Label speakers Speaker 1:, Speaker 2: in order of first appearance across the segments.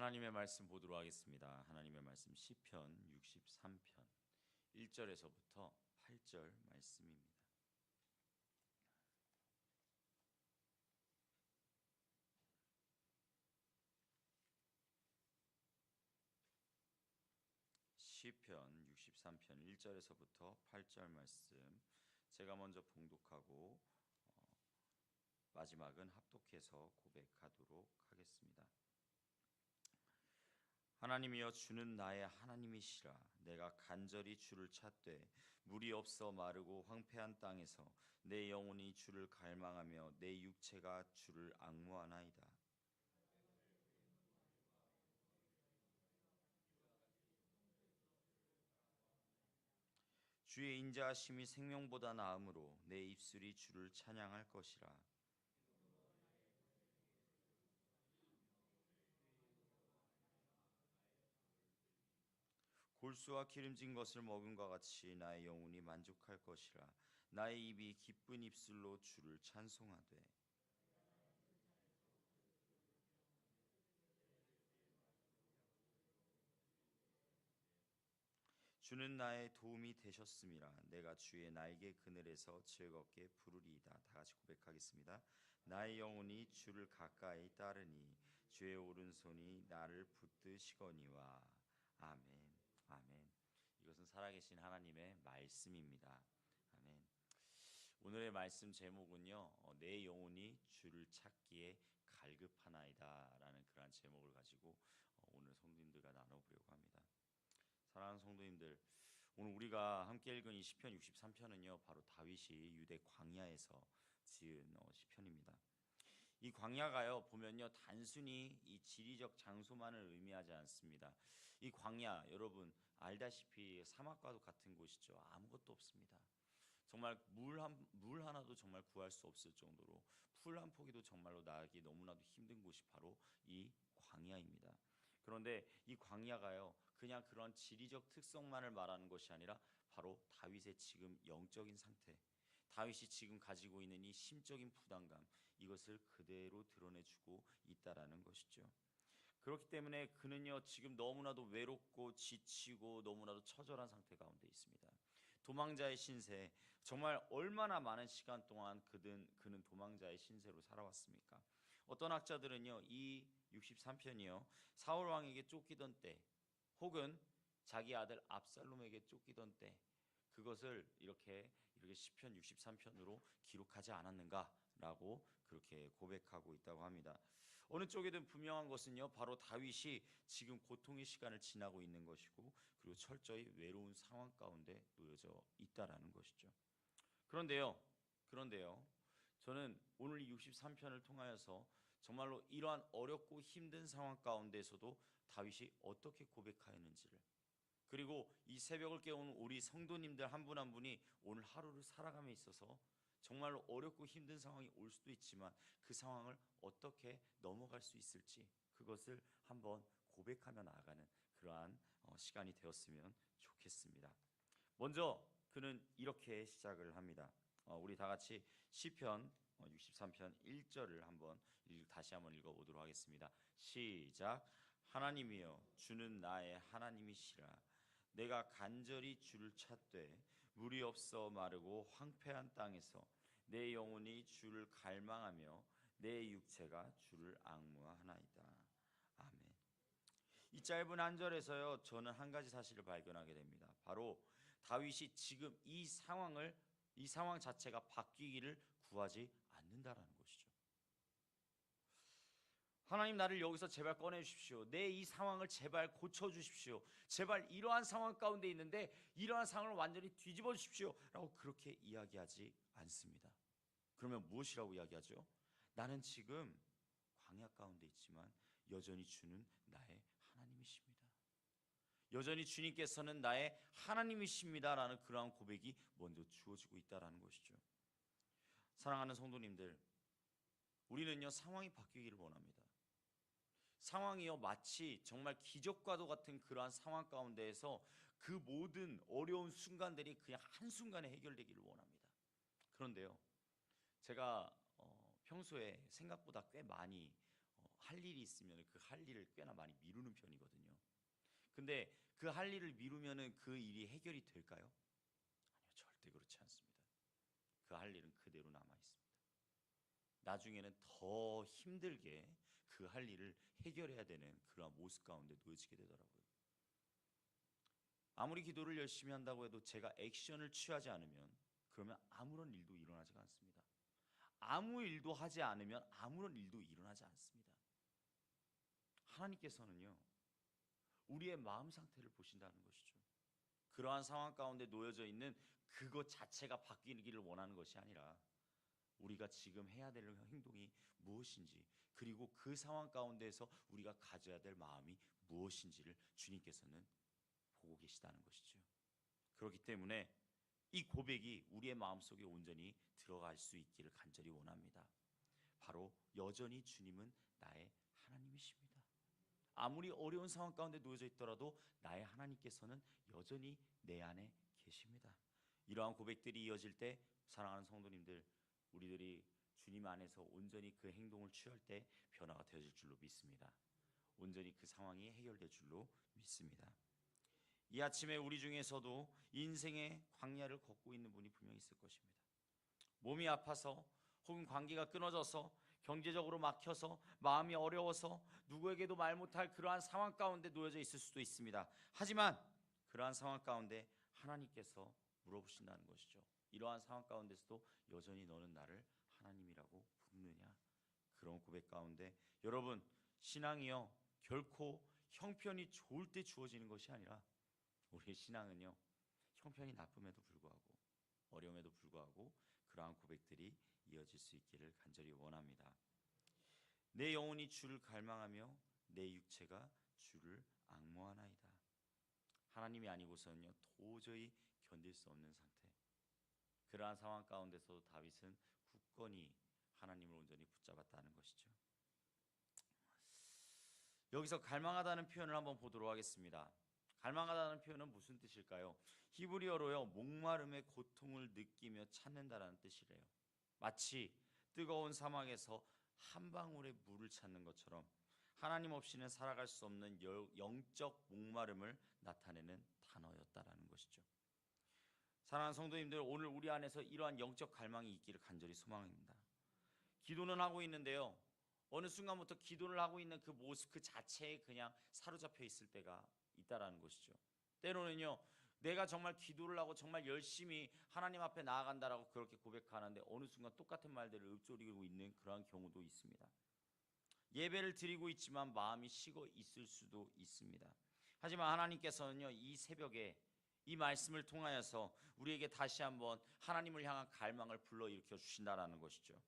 Speaker 1: 하나님의 말씀 보도록 하겠습니다. 하나님의 말씀 시편 63편 1절에서부터 8절 말씀입니다. 시편 63편 1절에서부터 8절 말씀 제가 먼저 봉독하고 마지막은 합독해서 고백하도록 하겠습니다. 하나님이여, 주는 나의 하나님이시라. 내가 간절히 주를 찾되 물이 없어 마르고 황폐한 땅에서 내 영혼이 주를 갈망하며 내 육체가 주를 앙무하나이다. 주의 인자하심이 생명보다 나음으로 내 입술이 주를 찬양할 것이라. 골수와 기름진 것을 먹음과 같이 나의 영혼이 만족할 것이라. 나의 입이 기쁜 입술로 주를 찬송하되 주는 나의 도움이 되셨음이라. 내가 주의 날개 그늘에서 즐겁게 부르리이다. 다 같이 고백하겠습니다. 나의 영혼이 주를 가까이 따르니 주의 오른손이 나를 붙드시거니와. 아멘. 아멘. 이것은 살아계신 하나님의 말씀입니다. 아멘. 오늘의 말씀 제목은요, 내 영혼이 주를 찾기에 갈급하나이다 라는 그러한 제목을 가지고 오늘 성도님들과 나눠보려고 합니다. 사랑하는 성도님들, 오늘 우리가 함께 읽은 이 시편 63편은요 바로 다윗이 유대 광야에서 지은 시편입니다. 이 광야가요 보면요 단순히 이 지리적 장소만을 의미하지 않습니다. 이 광야, 여러분 알다시피 사막과도 같은 곳이죠. 아무것도 없습니다. 정말 물 하나도 정말 구할 수 없을 정도로 풀 한 포기도 정말로 나기 너무나도 힘든 곳이 바로 이 광야입니다. 그런데 이 광야가요 그냥 그런 지리적 특성만을 말하는 것이 아니라 바로 다윗의 지금 영적인 상태, 다윗이 지금 가지고 있는 이 심적인 부담감, 이것을 그대로 드러내주고 있다라는 것이죠. 그렇기 때문에 그는요 지금 너무나도 외롭고 지치고 너무나도 처절한 상태 가운데 있습니다. 도망자의 신세, 정말 얼마나 많은 시간 동안 그는 도망자의 신세로 살아왔습니까? 어떤 학자들은요 이 63편이요 사울 왕에게 쫓기던 때, 혹은 자기 아들 압살롬에게 쫓기던 때, 그것을 이렇게 시편 63편으로 기록하지 않았는가라고 그렇게 고백하고 있다고 합니다. 어느 쪽이든 분명한 것은요 바로 다윗이 지금 고통의 시간을 지나고 있는 것이고, 그리고 철저히 외로운 상황 가운데 놓여져 있다라는 것이죠. 그런데요 저는 오늘 이 63편을 통하여서 정말로 이러한 어렵고 힘든 상황 가운데서도 다윗이 어떻게 고백하였는지를, 그리고 이 새벽을 깨우는 우리 성도님들 한 분 한 분이 오늘 하루를 살아감에 있어서 정말로 어렵고 힘든 상황이 올 수도 있지만 그 상황을 어떻게 넘어갈 수 있을지, 그것을 한번 고백하며 나아가는 그러한 시간이 되었으면 좋겠습니다. 먼저 그는 이렇게 시작을 합니다. 우리 다 같이 시편 63편 1절을 다시 한번 읽어보도록 하겠습니다. 시작. 하나님이여, 주는 나의 하나님이시라. 내가 간절히 주를 찾되 물이 없어 마르고 황폐한 땅에서 내 영혼이 주를 갈망하며 내 육체가 주를 앙무하나이다. 아멘. 이 짧은 한 절에서요 저는 한 가지 사실을 발견하게 됩니다. 바로 다윗이 지금 이 상황 자체가 바뀌기를 구하지 않는다라는 것이죠. 하나님, 나를 여기서 제발 꺼내주십시오. 내 이 상황을 제발 고쳐주십시오. 제발 이러한 상황 가운데 있는데 이러한 상황을 완전히 뒤집어 주십시오 라고 그렇게 이야기하지 않습니다. 그러면 무엇이라고 이야기하죠? 나는 지금 광야 가운데 있지만 여전히 주는 나의 하나님이십니다. 여전히 주님께서는 나의 하나님이십니다라는 그러한 고백이 먼저 주어지고 있다는 것이죠. 사랑하는 성도님들, 우리는요 상황이 바뀌기를 원합니다. 상황이요 마치 정말 기적과도 같은 그러한 상황 가운데에서 그 모든 어려운 순간들이 그냥 한순간에 해결되기를 원합니다. 그런데요 제가 평소에 생각보다 꽤 많이 할 일이 있으면 그 할 일을 꽤나 많이 미루는 편이거든요. 근데 그 할 일을 미루면은 그 일이 해결이 될까요? 아니요, 절대 그렇지 않습니다. 그 할 일은 그대로 남아 있습니다. 나중에는 더 힘들게 그 할 일을 해결해야 되는 그러한 모습 가운데 놓여지게 되더라고요. 아무리 기도를 열심히 한다고 해도 제가 액션을 취하지 않으면 그러면 아무런 일도 일어나지가 않습니다. 아무 일도 하지 않으면 아무런 일도 일어나지 않습니다. 하나님께서는요, 우리의 마음 상태를 보신다는 것이죠. 그러한 상황 가운데 놓여져 있는 그것 자체가 바뀌기를 원하는 것이 아니라 우리가 지금 해야 될 행동이 무엇인지, 그리고 그 상황 가운데서 우리가 가져야 될 마음이 무엇인지를 주님께서는 보고 계시다는 것이죠. 그렇기 때문에 이 고백이 우리의 마음속에 온전히 들어갈 수 있기를 간절히 원합니다. 바로 여전히 주님은 나의 하나님이십니다. 아무리 어려운 상황 가운데 놓여져 있더라도 나의 하나님께서는 여전히 내 안에 계십니다. 이러한 고백들이 이어질 때 사랑하는 성도님들, 우리들이 주님 안에서 온전히 그 행동을 취할 때 변화가 되어질 줄로 믿습니다. 온전히 그 상황이 해결될 줄로 믿습니다. 이 아침에 우리 중에서도 인생의 광야를 걷고 있는 분이 분명히 있을 것입니다. 몸이 아파서 혹은 관계가 끊어져서 경제적으로 막혀서 마음이 어려워서 누구에게도 말 못할 그러한 상황 가운데 놓여져 있을 수도 있습니다. 하지만 그러한 상황 가운데 하나님께서 물어보신다는 것이죠. 이러한 상황 가운데서도 여전히 너는 나를 하나님이라고 부르느냐? 그런 고백 가운데 여러분, 신앙이요 결코 형편이 좋을 때 주어지는 것이 아니라 우리의 신앙은요 형편이 나쁨에도 불구하고 어려움에도 불구하고 그러한 고백들이 이어질 수 있기를 간절히 원합니다. 내 영혼이 주를 갈망하며 내 육체가 주를 앙모하나이다. 하나님이 아니고서는요 도저히 견딜 수 없는 상태. 그러한 상황 가운데서 다윗은 굳건히 하나님을 온전히 붙잡았다는 것이죠. 여기서 갈망하다는 표현을 한번 보도록 하겠습니다. 갈망하다는 표현은 무슨 뜻일까요? 히브리어로요 목마름의 고통을 느끼며 찾는다라는 뜻이래요. 마치 뜨거운 사막에서 한 방울의 물을 찾는 것처럼 하나님 없이는 살아갈 수 없는 영적 목마름을 나타내는 단어였다라는 것이죠. 사랑하는 성도님들, 오늘 우리 안에서 이러한 영적 갈망이 있기를 간절히 소망합니다. 기도는 하고 있는데요 어느 순간부터 기도를 하고 있는 그 모습 그 자체에 그냥 사로잡혀 있을 때가 있다라는 것이죠. 때로는요 내가 정말 기도를 하고 정말 열심히 하나님 앞에 나아간다라고 그렇게 고백하는데 어느 순간 똑같은 말들을 읊조리고 있는 그러한 경우도 있습니다. 예배를 드리고 있지만 마음이 식어 있을 수도 있습니다. 하지만 하나님께서는요 이 새벽에 이 말씀을 통하여서 우리에게 다시 한번 하나님을 향한 갈망을 불러일으켜 주신다라는 것이죠.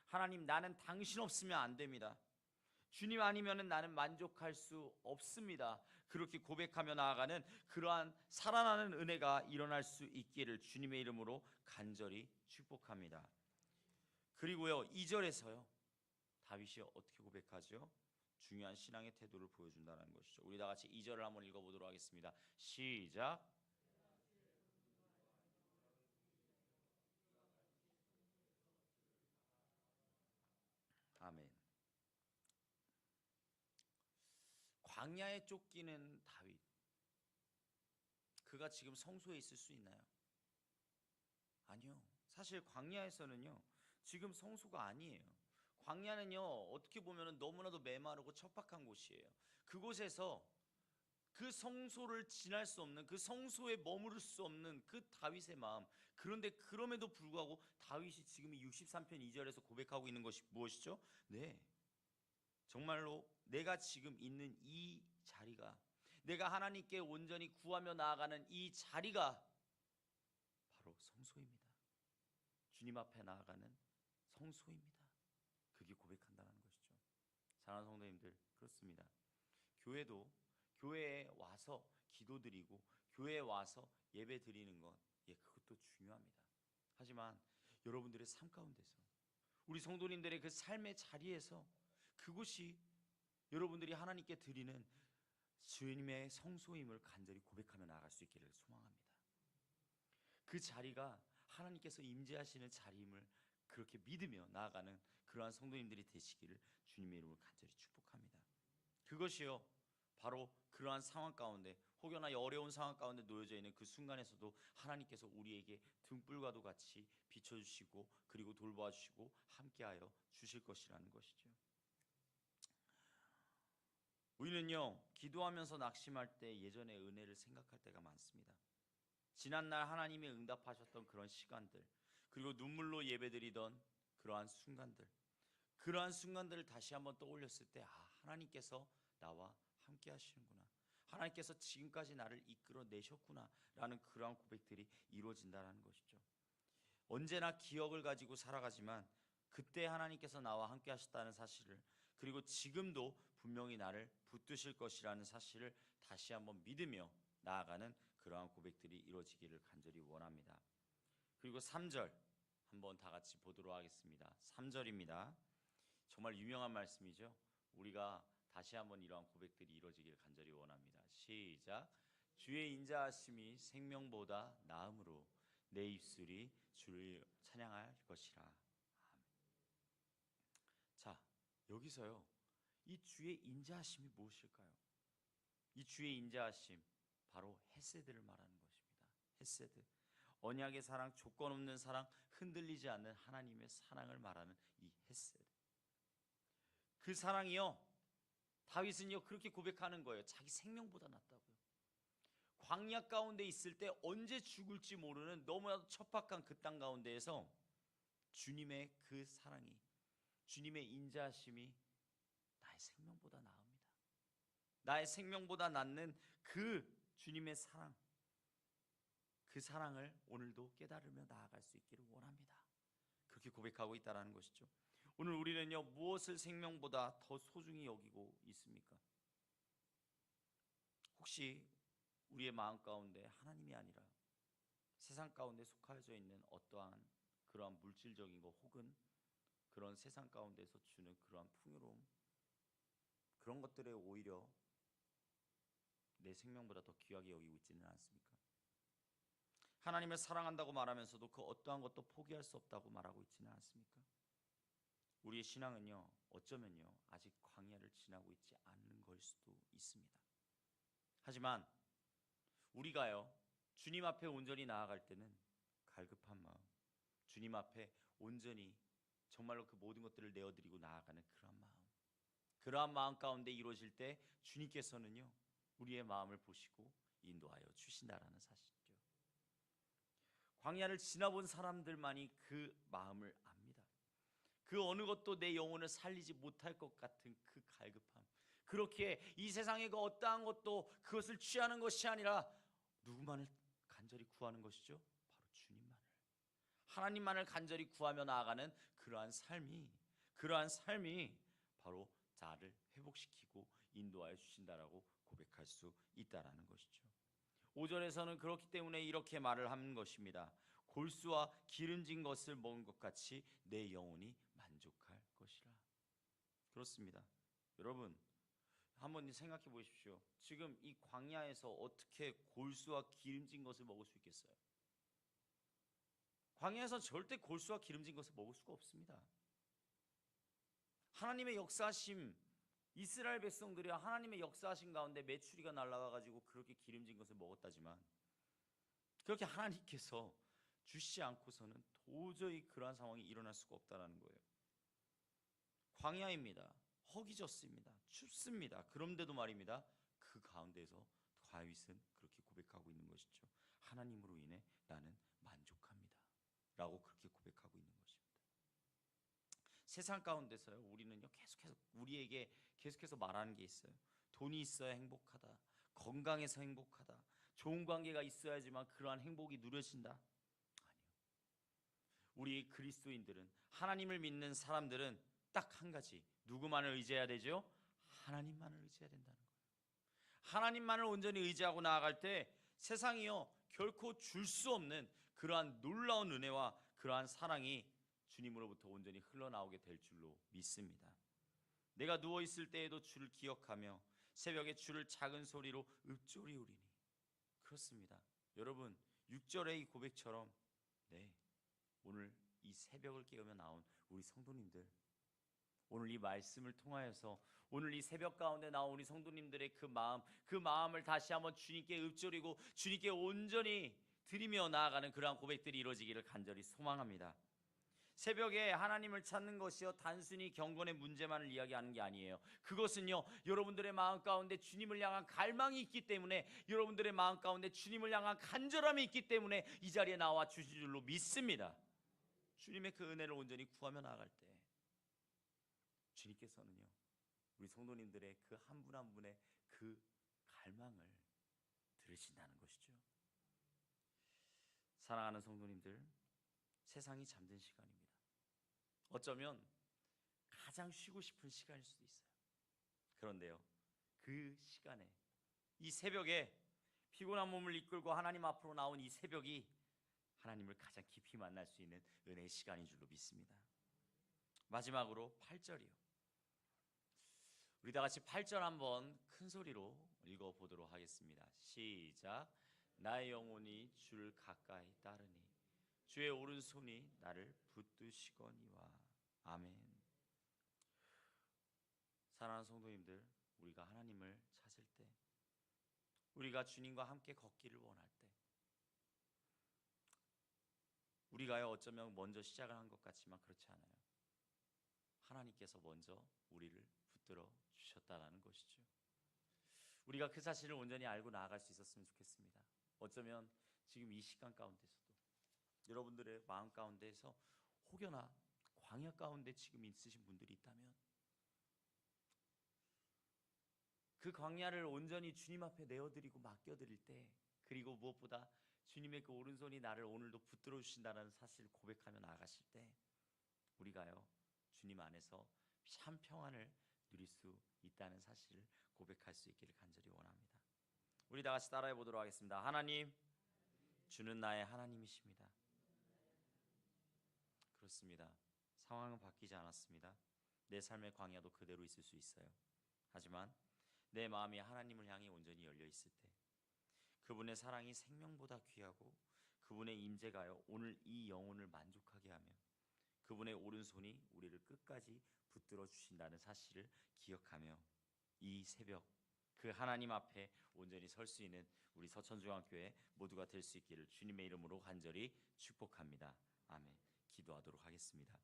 Speaker 1: 하나님, 나는 당신 없으면 안 됩니다. 주님 아니면 나는 만족할 수 없습니다. 그렇게 고백하며 나아가는 그러한 살아나는 은혜가 일어날 수 있기를 주님의 이름으로 간절히 축복합니다. 그리고요 2절에서요 다윗이 어떻게 고백하죠? 중요한 신앙의 태도를 보여준다는 것이죠. 우리 다 같이 2절을 한번 읽어보도록 하겠습니다. 시작. 아멘. 광야에 쫓기는 다윗, 그가 지금 성소에 있을 수 있나요? 아니요. 사실 광야에서는요 지금 성소가 아니에요. 광야는요 어떻게 보면 너무나도 메마르고 척박한 곳이에요. 그곳에서 그 성소를 지날 수 없는, 그 성소에 머무를 수 없는 그 다윗의 마음. 그런데 그럼에도 불구하고 다윗이 지금 63편 2절에서 고백하고 있는 것이 무엇이죠? 네, 정말로 내가 지금 있는 이 자리가, 내가 하나님께 온전히 구하며 나아가는 이 자리가 바로 성소입니다. 주님 앞에 나아가는 성소입니다. 그게 고백한다는 것이죠. 사랑하는 성도님들, 그렇습니다. 교회에 와서 기도드리고 교회에 와서 예배 드리는 것, 그것도 중요합니다. 하지만 여러분들의 삶 가운데서, 우리 성도님들의 그 삶의 자리에서 그곳이 여러분들이 하나님께 드리는 주님의 성소임을 간절히 고백하며 나아갈 수 있기를 소망합니다. 그 자리가 하나님께서 임재하시는 자리임을 그렇게 믿으며 나아가는 그러한 성도님들이 되시기를 주님의 이름으로 간절히 축복합니다. 그것이요, 바로 그러한 상황 가운데 혹여나 어려운 상황 가운데 놓여져 있는 그 순간에서도 하나님께서 우리에게 등불과도 같이 비춰주시고 그리고 돌봐주시고 함께하여 주실 것이라는 것이죠. 우리는요, 기도하면서 낙심할 때 예전의 은혜를 생각할 때가 많습니다. 지난날 하나님이 응답하셨던 그런 시간들, 그리고 눈물로 예배드리던 그러한 순간들을 다시 한번 떠올렸을 때, 하나님께서 나와 함께 하시는구나, 하나님께서 지금까지 나를 이끌어 내셨구나 라는 그러한 고백들이 이루어진다는 것이죠. 언제나 기억을 가지고 살아가지만 그때 하나님께서 나와 함께 하셨다는 사실을, 그리고 지금도 분명히 나를 붙드실 것이라는 사실을 다시 한번 믿으며 나아가는 그러한 고백들이 이루어지기를 간절히 원합니다. 그리고 3절 한번 다 같이 보도록 하겠습니다. 3절입니다. 정말 유명한 말씀이죠. 우리가 다시 한번 이러한 고백들이 이루어지기를 간절히 원합니다. 시작. 주의 인자하심이 생명보다 나음으로 내 입술이 주를 찬양할 것이라. 아멘. 자, 여기서요, 이 주의 인자하심이 무엇일까요? 이 주의 인자하심, 바로 헤세드를 말하는 것입니다. 헤세드, 언약의 사랑, 조건 없는 사랑, 흔들리지 않는 하나님의 사랑을 말하는 이 헤세드. 그 사랑이요, 다윗은요 그렇게 고백하는 거예요. 자기 생명보다 낫다고요. 광야 가운데 있을 때 언제 죽을지 모르는 너무나도 척박한 그 땅 가운데에서 주님의 그 사랑이, 주님의 인자하심이 나의 생명보다 나읍니다. 나의 생명보다 낫는 그 주님의 사랑, 그 사랑을 오늘도 깨달으며 나아갈 수 있기를 원합니다. 그렇게 고백하고 있다는 것이죠. 오늘 우리는요, 무엇을 생명보다 더 소중히 여기고 있습니까? 혹시 우리의 마음 가운데 하나님이 아니라 세상 가운데 속하여져 있는 어떠한 그러한 물질적인 것, 혹은 그런 세상 가운데서 주는 그러한 풍요로움, 그런 것들에 오히려 내 생명보다 더 귀하게 여기고 있지는 않습니까? 하나님을 사랑한다고 말하면서도 그 어떠한 것도 포기할 수 없다고 말하고 있지는 않습니까? 우리의 신앙은요, 어쩌면요 아직 광야를 지나고 있지 않는 걸 수도 있습니다. 하지만 우리가요, 주님 앞에 온전히 나아갈 때는 갈급한 마음, 주님 앞에 온전히 정말로 그 모든 것들을 내어드리고 나아가는 그러한 마음 가운데 이루어질 때 주님께서는요 우리의 마음을 보시고 인도하여 주신다라는 사실이죠. 광야를 지나본 사람들만이 그 마음을 압니다. 그 어느 것도 내 영혼을 살리지 못할 것 같은 그 갈급함, 그렇게 이 세상의 그 어떠한 것도 그것을 취하는 것이 아니라 누구만을 간절히 구하는 것이죠? 바로 주님만을, 하나님만을 간절히 구하며 나아가는 그러한 삶이 바로 나를 회복시키고 인도하여 주신다라고 고백할 수 있다라는 것이죠. 5절에서는 그렇기 때문에 이렇게 말을 하는 것입니다. 골수와 기름진 것을 먹은 것 같이 내 영혼이 만족할 것이라. 그렇습니다. 여러분, 한번 생각해 보십시오. 지금 이 광야에서 어떻게 골수와 기름진 것을 먹을 수 있겠어요? 광야에서 절대 골수와 기름진 것을 먹을 수가 없습니다. 하나님의 역사하심, 이스라엘 백성들이 하나님의 역사하심 가운데 메추리가 날아와 가지고 그렇게 기름진 것을 먹었다지만, 그렇게 하나님께서 주시지 않고서는 도저히 그러한 상황이 일어날 수가 없다는 거예요. 광야입니다. 허기졌습니다. 춥습니다. 그런데도 말입니다, 그 가운데서 다윗은 그렇게 고백하고 있는 것이죠. 하나님으로 인해 나는 만족합니다 라고 그렇게 고백하고 있는 것입니다. 세상 가운데서요, 우리는요 계속해서 우리에게 계속해서 말하는 게 있어요. 돈이 있어야 행복하다, 건강해서 행복하다, 좋은 관계가 있어야지만 그러한 행복이 누려진다. 아니요. 우리 그리스도인들은, 하나님을 믿는 사람들은 딱 한 가지, 누구만을 의지해야 되죠? 하나님만을 의지해야 된다는 거예요. 하나님만을 온전히 의지하고 나아갈 때 세상이요 결코 줄 수 없는 그러한 놀라운 은혜와 그러한 사랑이 주님으로부터 온전히 흘러나오게 될 줄로 믿습니다. 내가 누워있을 때에도 주를 기억하며 새벽에 주를 작은 소리로 읊조리우리니. 그렇습니다. 여러분, 6절의 이 고백처럼 오늘 이 새벽을 깨우며 나온 우리 성도님들, 오늘 이 말씀을 통하여서
Speaker 2: 오늘 이 새벽 가운데 나온 우리 성도님들의 그 마음을 다시 한번 주님께 읊조리고 주님께 온전히 드리며 나아가는 그러한 고백들이 이루어지기를 간절히 소망합니다. 새벽에 하나님을 찾는 것이요 단순히 경건의 문제만을 이야기하는 게 아니에요. 그것은요, 여러분들의 마음 가운데 주님을 향한 갈망이 있기 때문에, 여러분들의 마음 가운데 주님을 향한 간절함이 있기 때문에 이 자리에 나와 주신 줄로 믿습니다. 주님의 그 은혜를 온전히 구하며 나아갈 때 주님께서는요, 우리 성도님들의 그 한 분 한 분의 그 갈망을 들으신다는 것이죠. 사랑하는 성도님들, 세상이 잠든 시간입니다. 어쩌면 가장 쉬고 싶은 시간일 수도 있어요. 그런데요, 그 시간에, 이 새벽에 피곤한 몸을 이끌고 하나님 앞으로 나온 이 새벽이 하나님을 가장 깊이 만날 수 있는 은혜의 시간인 줄로 믿습니다. 마지막으로 8절이요. 우리 다 같이 8절 한번 큰 소리로 읽어보도록 하겠습니다. 시작. 나의 영혼이 주를 가까이 따르니 주의 오른손이 나를 붙드시거니와. 아멘. 사랑하는 성도님들, 우리가 하나님을 찾을 때, 우리가 주님과 함께 걷기를 원할 때, 우리가요 어쩌면 먼저 시작을 한 것 같지만 그렇지 않아요. 하나님께서 먼저 우리를 붙들어 주셨다라는 것이죠. 우리가 그 사실을 온전히 알고 나아갈 수 있었으면 좋겠습니다. 어쩌면 지금 이 시간 가운데서도 여러분들의 마음 가운데에서 혹여나 광야 가운데 지금 있으신 분들이 있다면 그 광야를 온전히 주님 앞에 내어드리고 맡겨드릴 때, 그리고 무엇보다 주님의 그 오른손이 나를 오늘도 붙들어 주신다는 사실을 고백하며 나아가실 때 우리가요 주님 안에서 참 평안을 누릴 수 있다는 사실을 고백할 수 있기를 간절히 원합니다. 우리 다 같이 따라해 보도록 하겠습니다. 하나님, 주는 나의 하나님이십니다. 그렇습니다. 상황은 바뀌지 않았습니다. 내 삶의 광야도 그대로 있을 수 있어요. 하지만 내 마음이 하나님을 향해 온전히 열려 있을 때, 그분의 사랑이 생명보다 귀하고 그분의 임재가요 오늘 이 영혼을 만족하게 하며 그분의 오른손이 우리를 끝까지 붙들어 주신다는 사실을 기억하며 이 새벽 그 하나님 앞에 온전히 설 수 있는 우리 서천중앙교회 모두가 될 수 있기를 주님의 이름으로 간절히 축복합니다. 아멘. 기도하도록 하겠습니다.